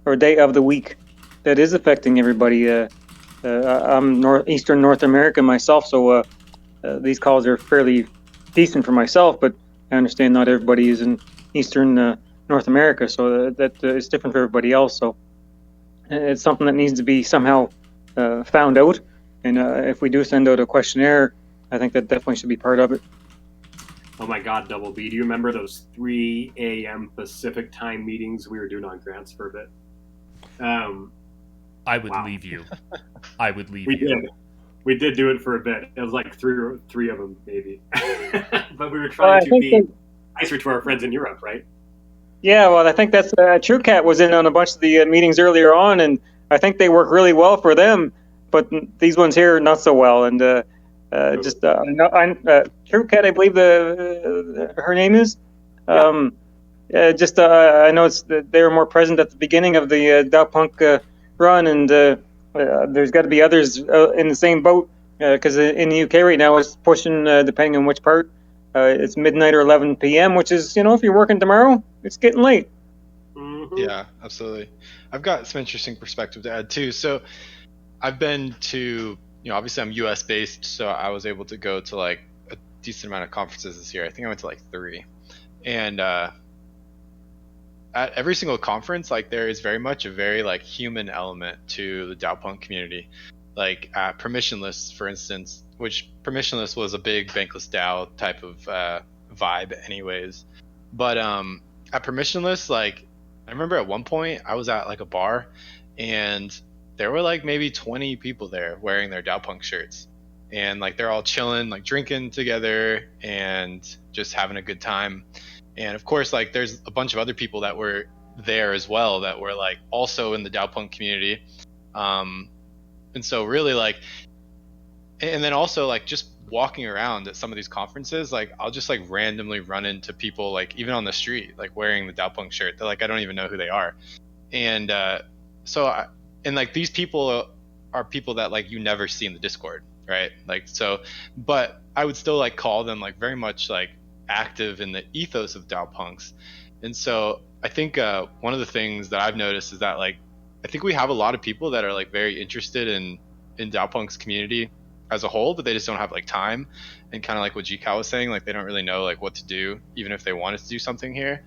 or day of the week that is affecting everybody. I'm Eastern North America myself, so these calls are fairly decent for myself, but I understand not everybody is in Eastern North America, so that it's different for everybody else. So it's something that needs to be somehow found out, and if we do send out a questionnaire, I think that definitely should be part of it. Oh my God, Double B, do you remember those 3 a.m. Pacific time meetings we were doing on grants for a bit? I would leave you. I would leave we you. Did. We did do it for a bit. It was like three of them, maybe. But we were trying to be nicer to our friends in Europe, right? Yeah, well, I think that's TrueCat was in on a bunch of the meetings earlier on, and I think they work really well for them, but these ones here not so well. And TrueCat, I believe her name is. I know they're more present at the beginning of the DAOPunk run, and there's got to be others in the same boat, because in the UK right now it's pushing, depending on which part, it's midnight or 11 p.m., which is, if you're working tomorrow, it's getting late. Mm-hmm. Yeah, absolutely. I've got some interesting perspective to add too. So I've been to, obviously I'm US based, so I was able to go to like a decent amount of conferences this year. I think I went to like 3. And at every single conference, like there is very much a very like human element to the DAOPunk community. Like at Permissionless, for instance, which Permissionless was a big Bankless DAO type of vibe anyways. But at Permissionless, like I remember at one point I was at like a bar and there were like maybe 20 people there wearing their DAOPunk shirts. And like they're all chilling, like drinking together and just having a good time. And of course, like there's a bunch of other people that were there as well that were like also in the DAOPunk community. And so really like, and then also like just walking around at some of these conferences, like I'll just like randomly run into people like even on the street, like wearing the DAOPunk shirt. They're like, I don't even know who they are. And like these people are people that like you never see in the Discord, right? Like, so, but I would still like call them like very much like active in the ethos of DAOPunks. And so I think one of the things that I've noticed is that like I think we have a lot of people that are like very interested in DAOPunk's community as a whole, but they just don't have like time, and kind of like what GCal was saying, like they don't really know like what to do even if they wanted to do something here.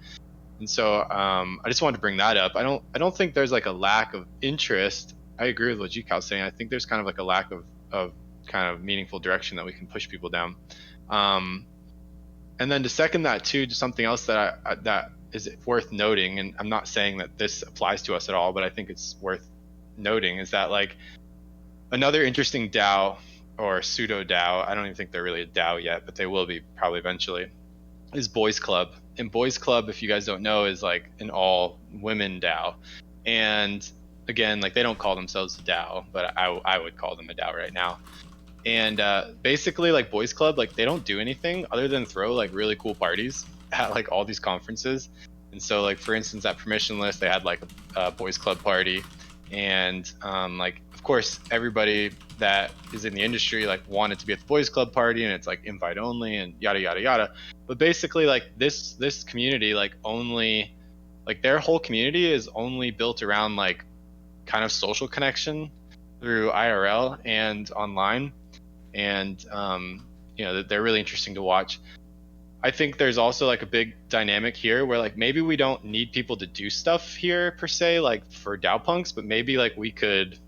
And so I just wanted to bring that up. I don't think there's like a lack of interest. I agree with what GCal was saying. I think there's kind of like a lack of kind of meaningful direction that we can push people down. And then to second that too, just something else that is worth noting, and I'm not saying that this applies to us at all, but I think it's worth noting, is that like another interesting DAO or pseudo DAO, I don't even think they're really a DAO yet, but they will be probably eventually, is Boys Club. And Boys Club, if you guys don't know, is like an all women DAO. And again, like they don't call themselves a DAO, but I would call them a DAO right now. And basically like Boys Club, like they don't do anything other than throw like really cool parties at like all these conferences. And so like for instance at Permissionless, they had like a Boys Club party, and like of course everybody that is in the industry like wanted to be at the Boys Club party, and it's like invite only and yada yada yada. But basically like this community like only like their whole community is only built around like kind of social connection through IRL and online. And they're really interesting to watch. I think there's also like a big dynamic here where like maybe we don't need people to do stuff here per se, like for DAOPunks, but maybe we could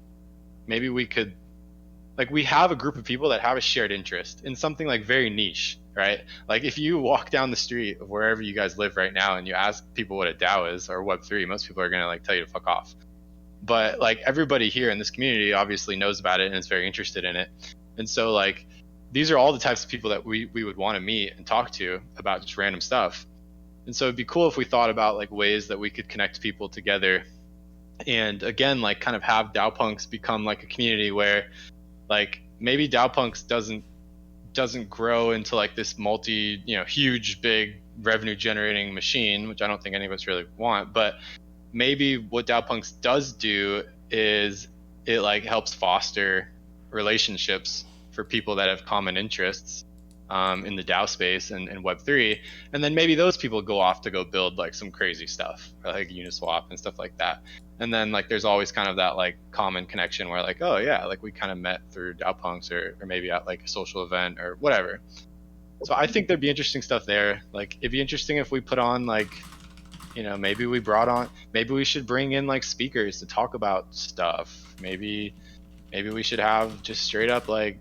like we have a group of people that have a shared interest in something like very niche, right? Like if you walk down the street of wherever you guys live right now and you ask people what a DAO is or Web3, most people are gonna like tell you to fuck off. But like everybody here in this community obviously knows about it and is very interested in it. And so like these are all the types of people that we would want to meet and talk to about just random stuff. And so it'd be cool if we thought about like ways that we could connect people together, and again like kind of have DAOPunks become like a community where like maybe DAOpunks doesn't grow into like this huge big revenue generating machine, which I don't think any of us really want, but maybe what DAOpunks does do is it like helps foster relationships for people that have common interests in the DAO space and Web3, and then maybe those people go off to go build like some crazy stuff like Uniswap and stuff like that. And then like there's always kind of that like common connection where like, oh yeah, like we kind of met through DAOpunks or maybe at like a social event or whatever. So I think there'd be interesting stuff there. Like it'd be interesting if we put on like, maybe we should bring in like speakers to talk about stuff. Maybe we should have just straight up like,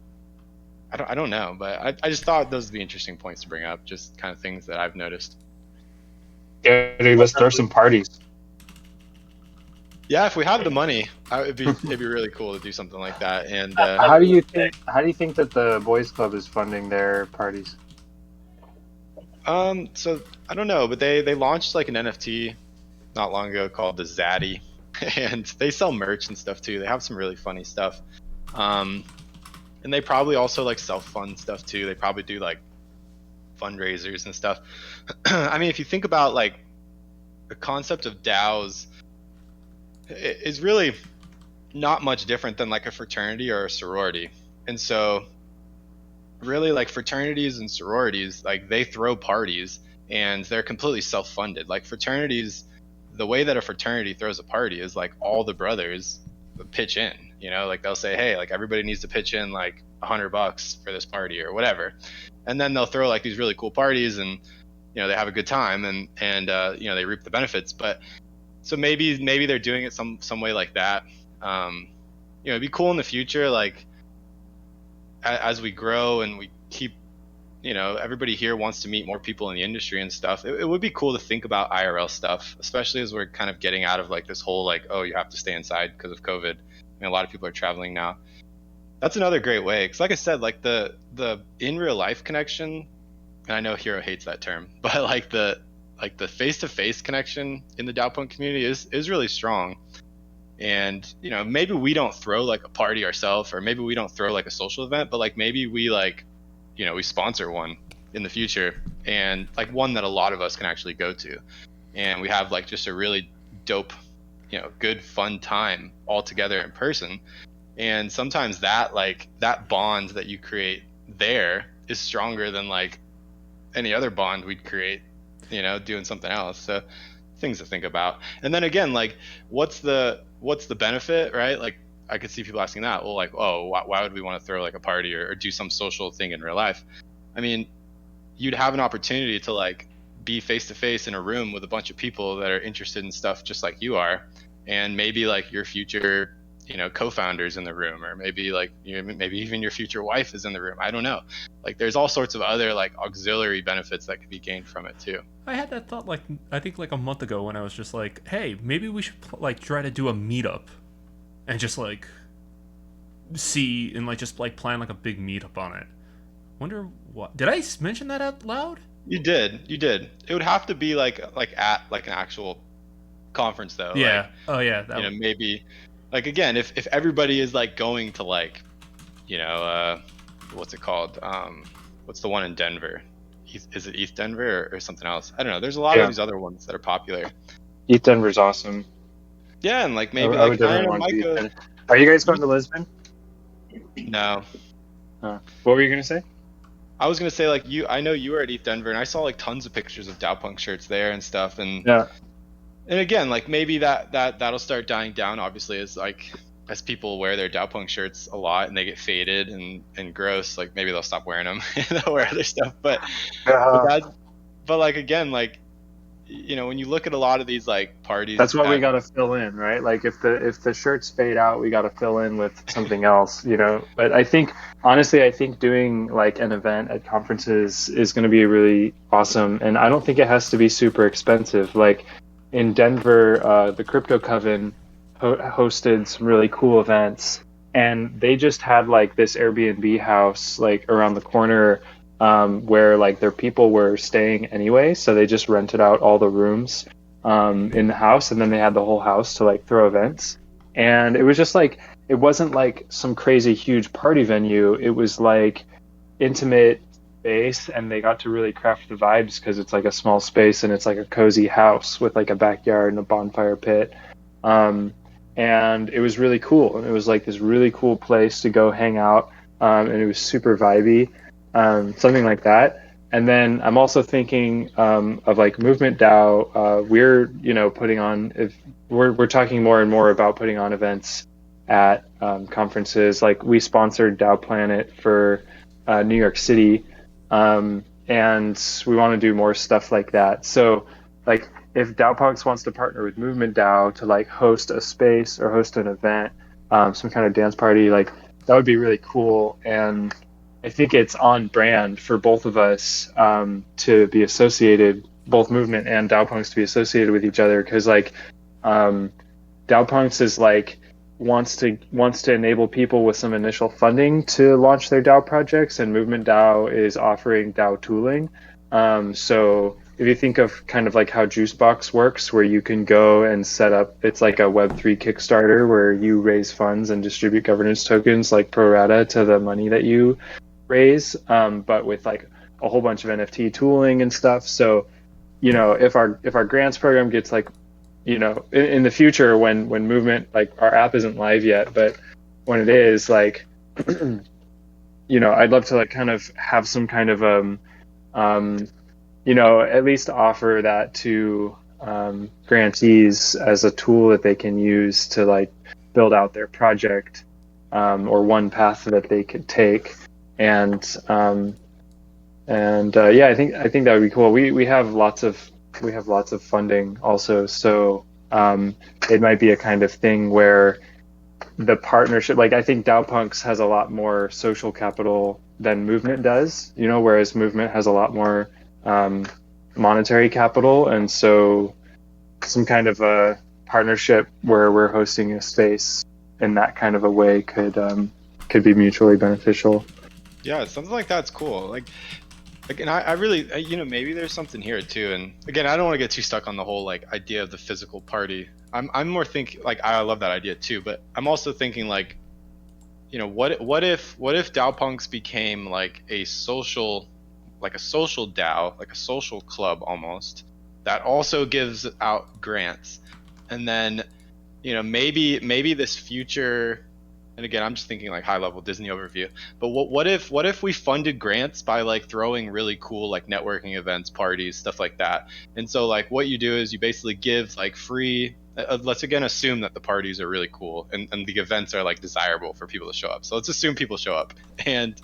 I don't know, but I just thought those would be interesting points to bring up, just kind of things that I've noticed. Yeah, dude, let's throw some parties. Yeah, if we have the money, it'd be really cool to do something like that. And how do you think that the Boys Club is funding their parties? So I don't know, but they launched like an NFT not long ago called the Zaddy, and they sell merch and stuff too. They have some really funny stuff. And they probably also like self-fund stuff too. They probably do like fundraisers and stuff. I mean, if you think about like the concept of DAOs is really not much different than like a fraternity or a sorority. And so really like fraternities and sororities, like they throw parties and they're completely self-funded. Like fraternities, the way that a fraternity throws a party is like all the brothers pitch in, like they'll say, hey, like everybody needs to pitch in like $100 for this party or whatever. And then they'll throw like these really cool parties and, they have a good time and they reap the benefits. But so maybe they're doing it some way like that. It'd be cool in the future, like as we grow and we keep, everybody here wants to meet more people in the industry and stuff. It would be cool to think about IRL stuff, especially as we're kind of getting out of like this whole like, oh, you have to stay inside because of COVID. A lot of people are traveling now. That's another great way, because like I said, like the in real life connection, and I know Hero hates that term, but like the face-to-face connection in the DAOpunk community is really strong. And maybe we don't throw like a party ourselves, or maybe we don't throw like a social event, but like maybe we like we sponsor one in the future, and like one that a lot of us can actually go to, and we have like just a really dope good fun time all together in person. And sometimes that bond that you create there is stronger than like any other bond we'd create doing something else. So things to think about. And then again, like what's the benefit, right? Like I could see people asking that, well, like, oh, why would we want to throw like a party or do some social thing in real life? I mean, you'd have an opportunity to like be face to face in a room with a bunch of people that are interested in stuff just like you are, and maybe like your future co-founders in the room, or maybe like maybe even your future wife is in the room. I don't know, like there's all sorts of other like auxiliary benefits that could be gained from it too. I had that thought like I think like a month ago when I was just like, hey, maybe we should like try to do a meetup and just like see and like just like plan like a big meetup on it. Wonder what, did I mention that out loud? You did. It would have to be like at like an actual conference though. Yeah. Like, oh yeah. Maybe like again, if everybody is like going to like, what's it called? What's the one in Denver? Is it ETH Denver or something else? I don't know. There's a lot of these other ones that are popular. ETH Denver's awesome. Yeah, and like maybe I would definitely want to be. Are you guys going to Lisbon? No. What were you gonna say? I was gonna say like I know you were at ETH Denver, and I saw like tons of pictures of DAOpunk shirts there and stuff, and yeah. And again, like maybe that'll start dying down, obviously, as people wear their DAOpunk shirts a lot and they get faded and gross. Like maybe they'll stop wearing them and they'll wear other stuff. But like again, like when you look at a lot of these like parties, that's what we got to fill in, right? Like if the shirts fade out, we got to fill in with something else, But I think honestly, doing like an event at conferences is going to be really awesome, and I don't think it has to be super expensive. Like in Denver, the Crypto Coven hosted some really cool events, and they just had like this Airbnb house like around the corner where like their people were staying anyway, so they just rented out all the rooms in the house, and then they had the whole house to like throw events. And it was just like it wasn't like some crazy huge party venue. It was like intimate space, and they got to really craft the vibes because it's like a small space and it's like a cozy house with like a backyard and a bonfire pit. And it was really cool. And it was like this really cool place to go hang out. And it was super vibey, something like that. And then I'm also thinking of like Movement DAO. We're, putting on, if we're talking more and more about putting on events at conferences. Like we sponsored DAO Planet for New York City. And we want to do more stuff like that. So like if DAOpunks wants to partner with Movement DAO to like host a space or host an event, some kind of dance party, like that would be really cool. And I think it's on brand for both of us to be associated, both Movement and DAOpunks to be associated with each other, because like DAOpunks is like wants to enable people with some initial funding to launch their DAO projects, and Movement DAO is offering DAO tooling. So if you think of kind of like how Juicebox works, where you can go and set up, it's like a Web3 Kickstarter where you raise funds and distribute governance tokens like pro rata to the money that you raise, but with like a whole bunch of NFT tooling and stuff. So, if our grants program gets like, in the future when Movement, like our app isn't live yet, but when it is, like, I'd love to like kind of have some kind of at least offer that to grantees as a tool that they can use to like build out their project, or one path that they could take. And I think that would be cool. We have lots of funding also, so it might be a kind of thing where the partnership, like I think DAOpunks has a lot more social capital than Movement does, whereas Movement has a lot more monetary capital, and so some kind of a partnership where we're hosting a space in that kind of a way could be mutually beneficial. Yeah, something like that's cool. Like, and I really, maybe there's something here too. And again, I don't want to get too stuck on the whole like idea of the physical party. I'm more thinking like I love that idea too, but I'm also thinking like, what if DAOpunks became like a social DAO, like a social club almost, that also gives out grants, and then, maybe this future. And again, I'm just thinking like high level Disney overview. But what if we funded grants by like throwing really cool like networking events, parties, stuff like that? And so like what you do is you basically give like free. Let's again assume that the parties are really cool and the events are like desirable for people to show up. So let's assume people show up. And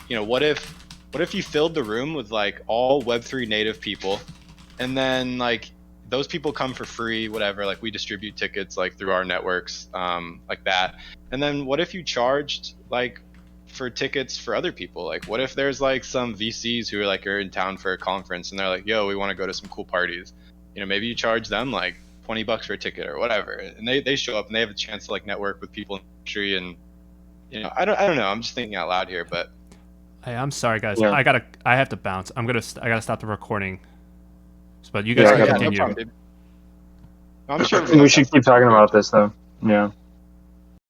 what if you filled the room with like all Web3 native people, and then like those people come for free, whatever, like we distribute tickets like through our networks, like that. And then what if you charged like for tickets for other people? Like what if there's like some VCs who are in town for a conference and they're like, yo, we want to go to some cool parties. Maybe you charge them like $20 for a ticket or whatever. And they show up and they have a chance to like network with people in the industry. And, I don't know. I'm just thinking out loud here, but. Hey, I'm sorry guys. Yeah. I have to bounce. I gotta stop the recording. But you guys can continue. No problem, dude. I'm sure We should keep talking about this though. Yeah.